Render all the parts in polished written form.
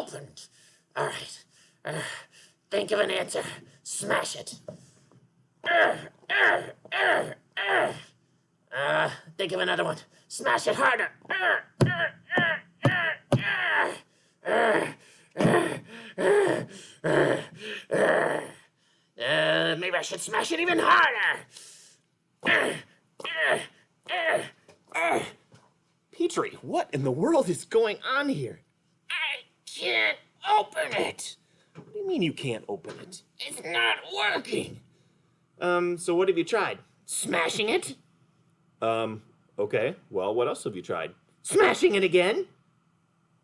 opened. All right. Think of an answer. Smash it. Think of another one. Smash it harder. Maybe I should smash it even harder. Petri, what in the world is going on here? I can't open it. What do you mean you can't open it? It's not working. So what have you tried? Smashing it? Okay. Well, what else have you tried? Smashing it again?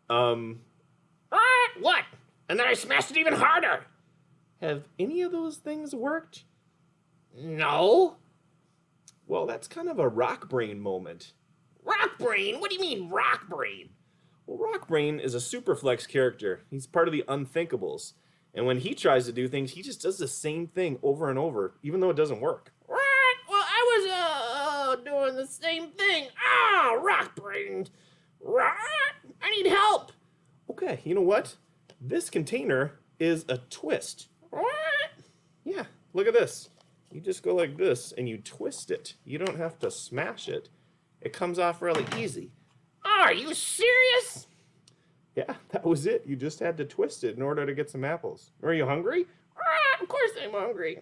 What? And then I smashed it even harder. Have any of those things worked? No. Well, that's kind of a rock brain moment. Rock Brain? What do you mean, Rock Brain? Well, Rock Brain is a Superflex character. He's part of the Unthinkables. And when he tries to do things, he just does the same thing over and over, even though it doesn't work. What? Well, I was, doing the same thing. Rock Brain. I need help. Okay, you know what? This container is a twist. What? Yeah, look at this. You just go like this and you twist it. You don't have to smash it. It comes off really easy. Are you serious? Yeah, that was it. You just had to twist it in order to get some apples. Are you hungry? Of course I'm hungry.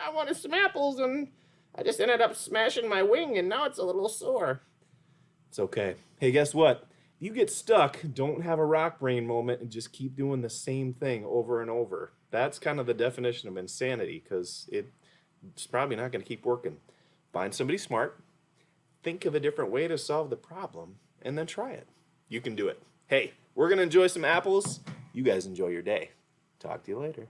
I wanted some apples, and I just ended up smashing my wing, and now it's a little sore. It's okay. Hey, guess what? If you get stuck, don't have a rock brain moment and just keep doing the same thing over and over. That's kind of the definition of insanity, because it's probably not going to keep working. Find somebody smart, think of a different way to solve the problem, and then try it. You can do it. Hey, we're going to enjoy some apples. You guys enjoy your day. Talk to you later.